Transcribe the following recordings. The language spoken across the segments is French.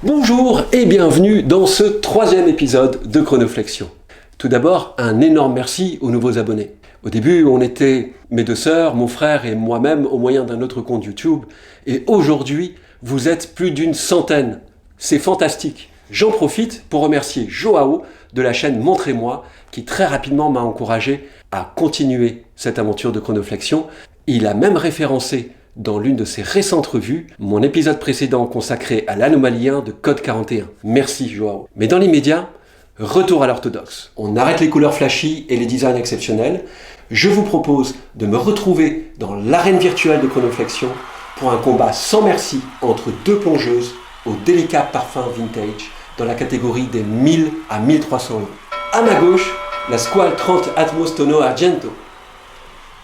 Bonjour et bienvenue dans ce 3e épisode de Chronoflexion. Tout d'abord, un énorme merci aux nouveaux abonnés. Au début, on était mes 2 sœurs, mon frère et moi-même au moyen d'un autre compte YouTube. Et aujourd'hui, vous êtes plus d'une centaine. C'est fantastique. J'en profite pour remercier Joao de la chaîne Montrez-moi qui très rapidement m'a encouragé à continuer cette aventure de Chronoflexion. Il a même référencé dans l'une de ses récentes revues mon épisode précédent consacré à l'anomalie 1 de Code 41. Merci Joao. Mais dans l'immédiat, retour à l'orthodoxe. On arrête les couleurs flashy et les designs exceptionnels. Je vous propose de me retrouver dans l'arène virtuelle de Chronoflexion pour un combat sans merci entre 2 plongeuses au délicat parfum vintage dans la catégorie des 1000 à 1300 €. À ma gauche, la Squall 30 Atmos Tono Argento.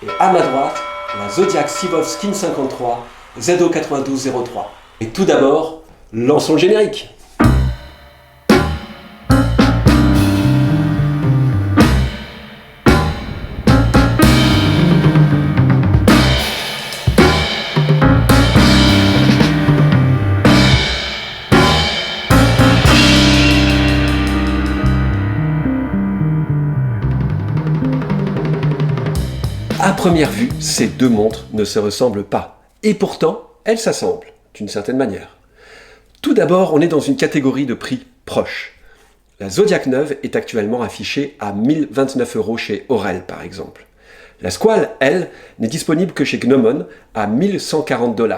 Et à ma droite, la Zodiac Seavolf Skin 53 ZO9203. Et tout d'abord, lançons le générique. À première vue, ces 2 montres ne se ressemblent pas. Et pourtant, elles s'assemblent, d'une certaine manière. Tout d'abord, on est dans une catégorie de prix proche. La Zodiac neuve est actuellement affichée à 1029 € chez Aurel, par exemple. La Squall, elle, n'est disponible que chez Gnomon à 1140 $,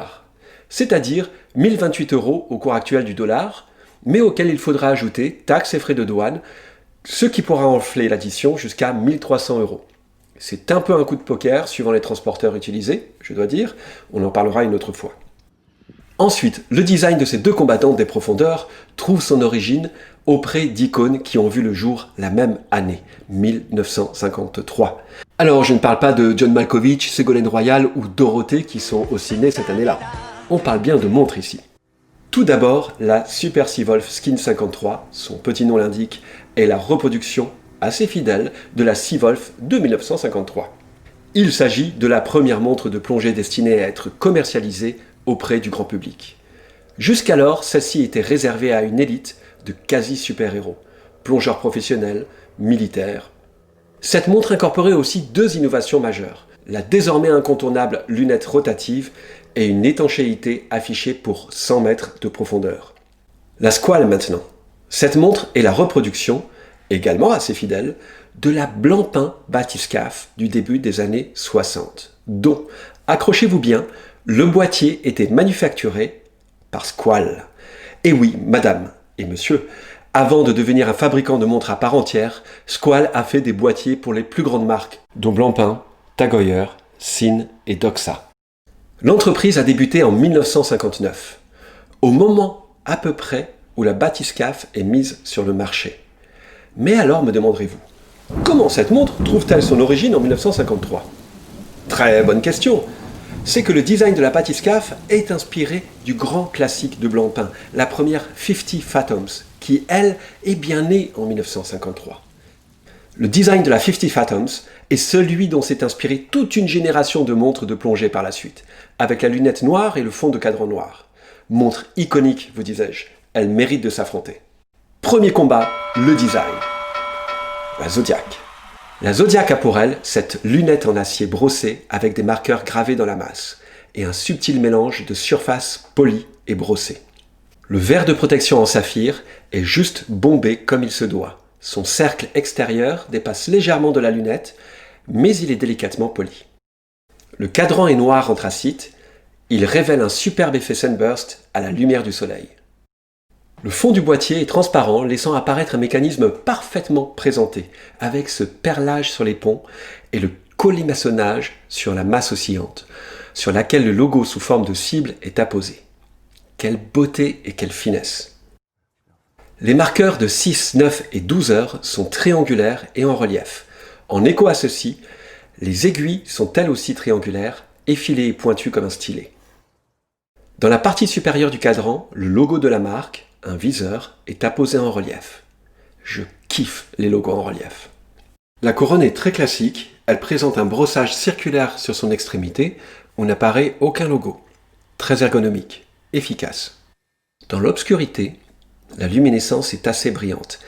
c'est-à-dire 1028 € au cours actuel du dollar, mais auquel il faudra ajouter taxes et frais de douane, ce qui pourra enfler l'addition jusqu'à 1300 €. C'est un peu un coup de poker suivant les transporteurs utilisés, je dois dire, on en parlera une autre fois. Ensuite, le design de ces 2 combattantes des profondeurs trouve son origine auprès d'icônes qui ont vu le jour la même année, 1953. Alors, je ne parle pas de John Malkovich, Ségolène Royal ou Dorothée qui sont au ciné cette année-là. On parle bien de montres ici. Tout d'abord, la Super Seavolf Skin 53, son petit nom l'indique, est la reproduction assez fidèle de la Seavolf de 1953. Il s'agit de la première montre de plongée destinée à être commercialisée auprès du grand public. Jusqu'alors, celle-ci était réservée à une élite de quasi-super-héros, plongeurs professionnels, militaires. Cette montre incorporait aussi 2 innovations majeures, la désormais incontournable lunette rotative et une étanchéité affichée pour 100 mètres de profondeur. La Squall maintenant. Cette montre est la reproduction, également assez fidèle, de la Blancpain bathyscaphe du début des années 60, dont, accrochez-vous bien, le boîtier était manufacturé par Squall. Et oui, madame et monsieur, avant de devenir un fabricant de montres à part entière, Squall a fait des boîtiers pour les plus grandes marques, dont Blancpain, Tag Heuer, Sinn et Doxa. L'entreprise a débuté en 1959, au moment à peu près où la bathyscaphe est mise sur le marché. Mais alors, me demanderez-vous, comment cette montre trouve-t-elle son origine en 1953 ? Très bonne question. C'est que le design de la bathyscaphe est inspiré du grand classique de Blancpain, la première 50 Fathoms, qui, elle, est bien née en 1953. Le design de la 50 Fathoms est celui dont s'est inspirée toute une génération de montres de plongée par la suite, avec la lunette noire et le fond de cadran noir. Montre iconique, vous disais-je, elle mérite de s'affronter. Premier combat, le design. La Zodiac. La Zodiac a pour elle cette lunette en acier brossé avec des marqueurs gravés dans la masse et un subtil mélange de surface polie et brossée. Le verre de protection en saphir est juste bombé comme il se doit. Son cercle extérieur dépasse légèrement de la lunette, mais il est délicatement poli. Le cadran est noir anthracite, il révèle un superbe effet sunburst à la lumière du soleil. Le fond du boîtier est transparent, laissant apparaître un mécanisme parfaitement présenté, avec ce perlage sur les ponts et le colimaçonnage sur la masse oscillante, sur laquelle le logo sous forme de cible est apposé. Quelle beauté et quelle finesse! Les marqueurs de 6, 9 et 12 heures sont triangulaires et en relief. En écho à ceci, les aiguilles sont elles aussi triangulaires, effilées et pointues comme un stylet. Dans la partie supérieure du cadran, le logo de la marque, un viseur, est apposé en relief. Je kiffe les logos en relief. La couronne est très classique, elle présente un brossage circulaire sur son extrémité où n'apparaît aucun logo. Très ergonomique, efficace. Dans l'obscurité, La luminescence est assez brillante.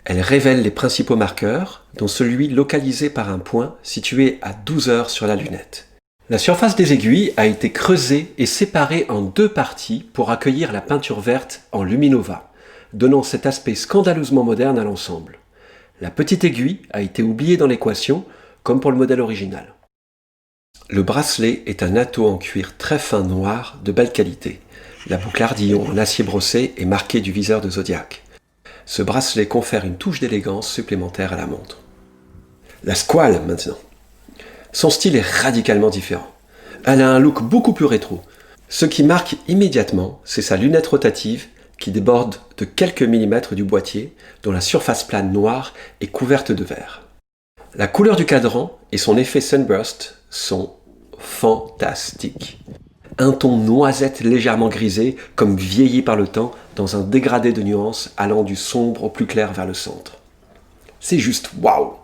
Elle révèle les principaux marqueurs, dont celui localisé par un point situé à 12 heures sur la lunette. La surface des aiguilles a été creusée et séparée en 2 parties pour accueillir la peinture verte en luminova, donnant cet aspect scandaleusement moderne à l'ensemble. La petite aiguille a été oubliée dans l'équation, comme pour le modèle original. Le bracelet est un atout en cuir très fin noir de belle qualité. La boucle ardillon en acier brossé est marquée du viseur de Zodiac. Ce bracelet confère une touche d'élégance supplémentaire à la montre. La Squale maintenant. Son style est radicalement différent. Elle a un look beaucoup plus rétro. Ce qui marque immédiatement, c'est sa lunette rotative qui déborde de quelques millimètres du boîtier, dont la surface plane noire est couverte de vert. La couleur du cadran et son effet sunburst sont fantastiques. Un ton noisette légèrement grisé, comme vieilli par le temps, dans un dégradé de nuances allant du sombre au plus clair vers le centre. C'est juste waouh!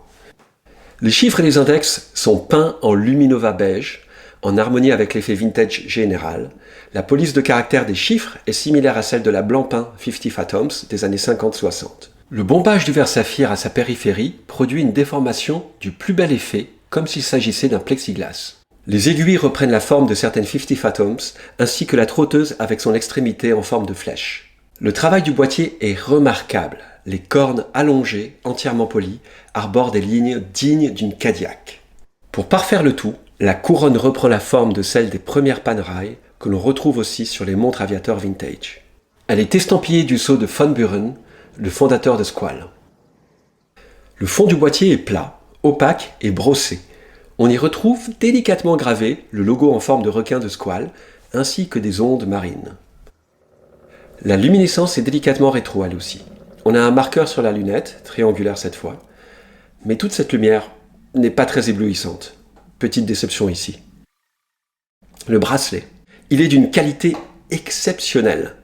Les chiffres et les index sont peints en luminova beige, en harmonie avec l'effet vintage général. La police de caractère des chiffres est similaire à celle de la Blancpain 50 Fathoms des années 50-60. Le bombage du verre saphir à sa périphérie produit une déformation du plus bel effet, comme s'il s'agissait d'un plexiglas. Les aiguilles reprennent la forme de certaines 50 Fathoms, ainsi que la trotteuse avec son extrémité en forme de flèche. Le travail du boîtier est remarquable. Les cornes allongées, entièrement polies, arborent des lignes dignes d'une Cadillac. Pour parfaire le tout, la couronne reprend la forme de celle des premières Panerai que l'on retrouve aussi sur les montres aviateurs vintage. Elle est estampillée du sceau de Von Buren, le fondateur de Squale. Le fond du boîtier est plat, opaque et brossé. On y retrouve délicatement gravé le logo en forme de requin de Squale, ainsi que des ondes marines. La luminescence est délicatement rétro elle aussi. On a un marqueur sur la lunette, triangulaire cette fois, mais toute cette lumière n'est pas très éblouissante. Petite déception ici. Le bracelet. Il est d'une qualité exceptionnelle,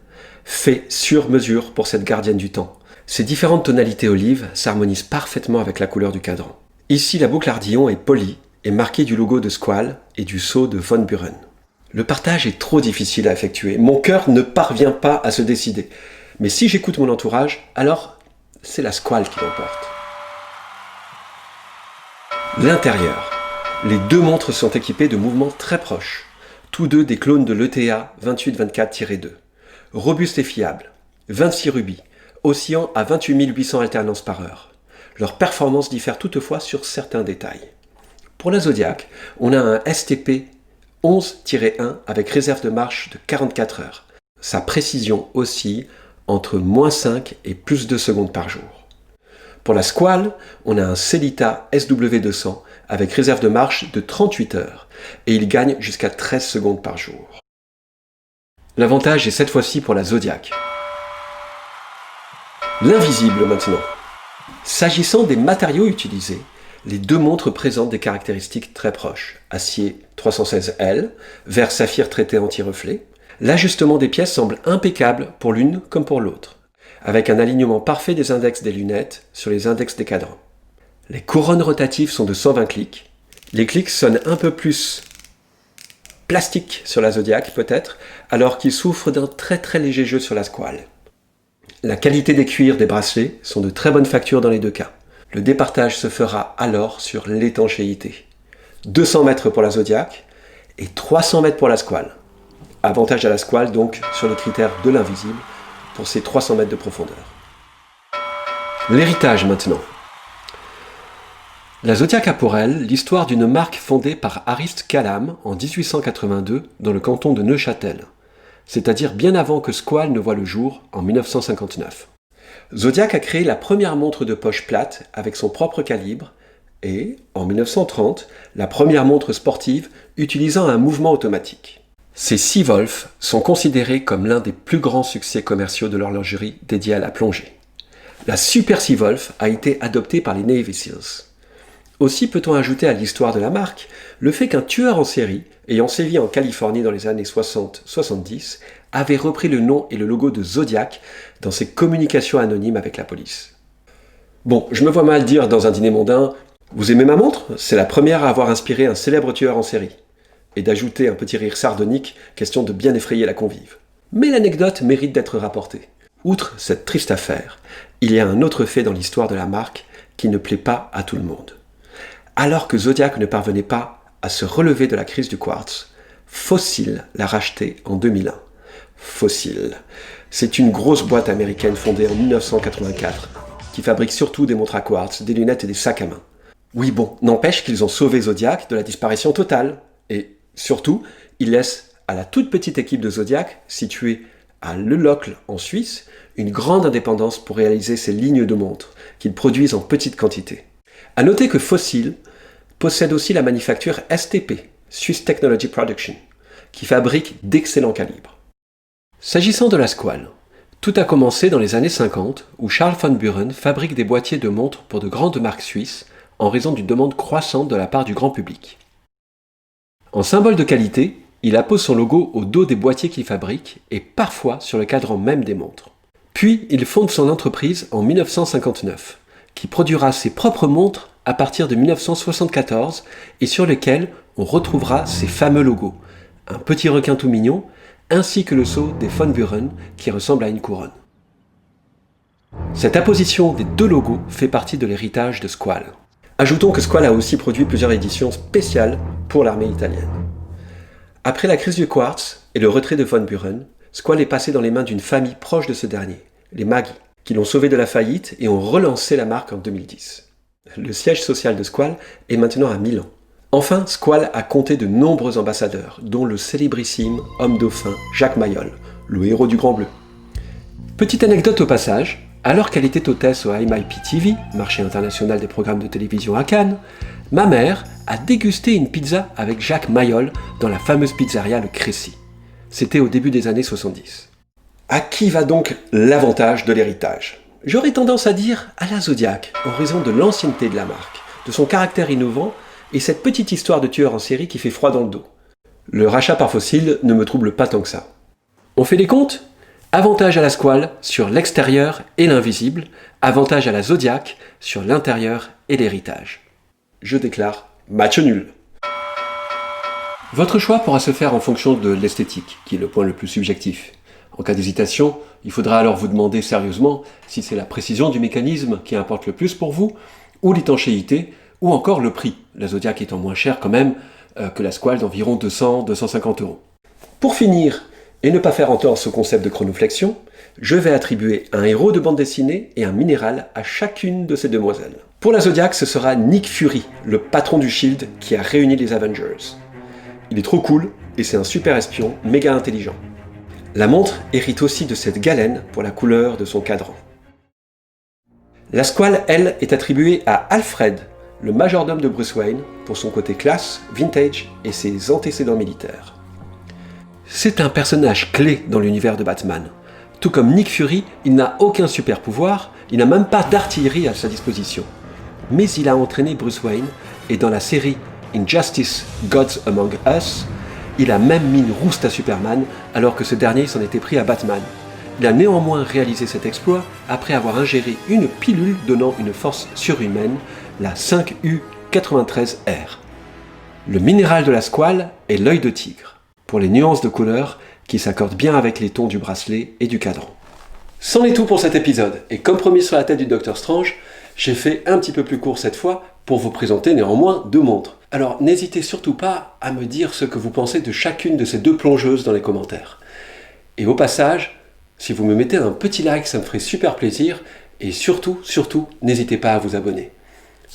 fait sur mesure pour cette gardienne du temps. Ces différentes tonalités olive s'harmonisent parfaitement avec la couleur du cadran. Ici, la boucle ardillon est polie et marquée du logo de Squale et du sceau de Von Buren. Le partage est trop difficile à effectuer. Mon cœur ne parvient pas à se décider. Mais si j'écoute mon entourage, alors c'est la Squale qui l'emporte. L'intérieur. Les 2 montres sont équipées de mouvements très proches, tous 2 des clones de l'ETA 2824-2. Robustes et fiables, 26 rubis, oscillant à 28 800 alternances par heure. Leur performance diffère toutefois sur certains détails. Pour la Zodiac, on a un STP 11-1 avec réserve de marche de 44 heures. Sa précision oscille entre -5 et +2 secondes par jour. Pour la Squale, on a un Sellita SW200 avec réserve de marche de 38 heures et il gagne jusqu'à 13 secondes par jour. L'avantage est cette fois-ci pour la Zodiac. L'invisible maintenant. S'agissant des matériaux utilisés, les 2 montres présentent des caractéristiques très proches. Acier 316L, verre saphir traité anti-reflet. L'ajustement des pièces semble impeccable pour l'une comme pour l'autre, avec un alignement parfait des index des lunettes sur les index des cadrans. Les couronnes rotatives sont de 120 clics. Les clics sonnent un peu plus plastique sur la Zodiac peut-être, alors qu'ils souffrent d'un très très léger jeu sur la Squale. La qualité des cuirs des bracelets sont de très bonne facture dans les 2 cas. Le départage se fera alors sur l'étanchéité. 200 mètres pour la Zodiac et 300 mètres pour la Squale. Avantage à la Squale donc sur les critères de l'invisible pour ses 300 mètres de profondeur. L'héritage maintenant. La Zodiac a pour elle l'histoire d'une marque fondée par Arist Kalam en 1882 dans le canton de Neuchâtel, c'est-à-dire bien avant que Squale ne voie le jour en 1959. Zodiac a créé la première montre de poche plate avec son propre calibre et, en 1930, la première montre sportive utilisant un mouvement automatique. Ces Seawolf sont considérés comme l'un des plus grands succès commerciaux de l'horlogerie dédiée à la plongée. La Super Seawolf a été adoptée par les Navy Seals. Aussi peut-on ajouter à l'histoire de la marque le fait qu'un tueur en série, ayant sévi en Californie dans les années 60-70, avait repris le nom et le logo de Zodiac dans ses communications anonymes avec la police. Bon, je me vois mal dire dans un dîner mondain « Vous aimez ma montre ? C'est la première à avoir inspiré un célèbre tueur en série » et d'ajouter un petit rire sardonique, question de bien effrayer la convive. Mais l'anecdote mérite d'être rapportée. Outre cette triste affaire, il y a un autre fait dans l'histoire de la marque qui ne plaît pas à tout le monde. Alors que Zodiac ne parvenait pas à se relever de la crise du quartz, Fossil l'a racheté en 2001. Fossil, c'est une grosse boîte américaine fondée en 1984 qui fabrique surtout des montres à quartz, des lunettes et des sacs à main. Oui bon, n'empêche qu'ils ont sauvé Zodiac de la disparition totale. Et surtout, ils laissent à la toute petite équipe de Zodiac, située à Le Locle en Suisse, une grande indépendance pour réaliser ces lignes de montres qu'ils produisent en petite quantité. A noter que Fossil possède aussi la manufacture STP, Swiss Technology Production, qui fabrique d'excellents calibres. S'agissant de la Squale, tout a commencé dans les années 50 où Charles von Buren fabrique des boîtiers de montres pour de grandes marques suisses en raison d'une demande croissante de la part du grand public. En symbole de qualité, il appose son logo au dos des boîtiers qu'il fabrique et parfois sur le cadran même des montres. Puis il fonde son entreprise en 1959, qui produira ses propres montres à partir de 1974 et sur lesquelles on retrouvera ses fameux logos, un petit requin tout mignon, ainsi que le sceau des von Buren qui ressemble à une couronne. Cette apposition des deux logos fait partie de l'héritage de Squale. Ajoutons que Squale a aussi produit plusieurs éditions spéciales pour l'armée italienne. Après la crise du quartz et le retrait de von Buren, Squale est passé dans les mains d'une famille proche de ce dernier, les Maggi, qui l'ont sauvé de la faillite et ont relancé la marque en 2010. Le siège social de Squale est maintenant à Milan. Enfin, Squale a compté de nombreux ambassadeurs, dont le célébrissime homme dauphin Jacques Mayol, le héros du Grand Bleu. Petite anecdote au passage, alors qu'elle était hôtesse au MIP TV, marché international des programmes de télévision à Cannes, ma mère a dégusté une pizza avec Jacques Mayol dans la fameuse pizzeria Le Crécy. C'était au début des années 70. À qui va donc l'avantage de l'héritage ? J'aurais tendance à dire à la Zodiac, en raison de l'ancienneté de la marque, de son caractère innovant et cette petite histoire de tueur en série qui fait froid dans le dos. Le rachat par Fossil ne me trouble pas tant que ça. On fait les comptes ? Avantage à la Squale sur l'extérieur et l'invisible, avantage à la Zodiac sur l'intérieur et l'héritage. Je déclare match nul. Votre choix pourra se faire en fonction de l'esthétique, qui est le point le plus subjectif. En cas d'hésitation, il faudra alors vous demander sérieusement si c'est la précision du mécanisme qui importe le plus pour vous, ou l'étanchéité, ou encore le prix, la Zodiac étant moins chère quand même que la Squale d'environ 200-250 €. Pour finir, et ne pas faire entorse au concept de chronoflexion, je vais attribuer un héros de bande dessinée et un minéral à chacune de ces demoiselles. Pour la Zodiac, ce sera Nick Fury, le patron du Shield qui a réuni les Avengers. Il est trop cool et c'est un super espion méga intelligent. La montre hérite aussi de cette galène pour la couleur de son cadran. La Squale, elle, est attribuée à Alfred, le majordome de Bruce Wayne, pour son côté classe, vintage et ses antécédents militaires. C'est un personnage clé dans l'univers de Batman. Tout comme Nick Fury, il n'a aucun super pouvoir, il n'a même pas d'artillerie à sa disposition. Mais il a entraîné Bruce Wayne, et dans la série Injustice Gods Among Us, il a même mis une rouste à Superman, alors que ce dernier s'en était pris à Batman. Il a néanmoins réalisé cet exploit après avoir ingéré une pilule donnant une force surhumaine, la 5U93R. Le minéral de la Squale est l'œil de tigre, pour les nuances de couleurs qui s'accordent bien avec les tons du bracelet et du cadran. C'en est tout pour cet épisode, et comme promis sur la tête du Docteur Strange, j'ai fait un petit peu plus court cette fois pour vous présenter néanmoins deux montres. Alors n'hésitez surtout pas à me dire ce que vous pensez de chacune de ces deux plongeuses dans les commentaires. Et au passage, si vous me mettez un petit like, ça me ferait super plaisir, et surtout, n'hésitez pas à vous abonner.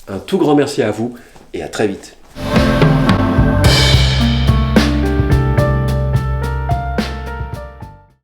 Un tout grand merci à vous, et à très vite.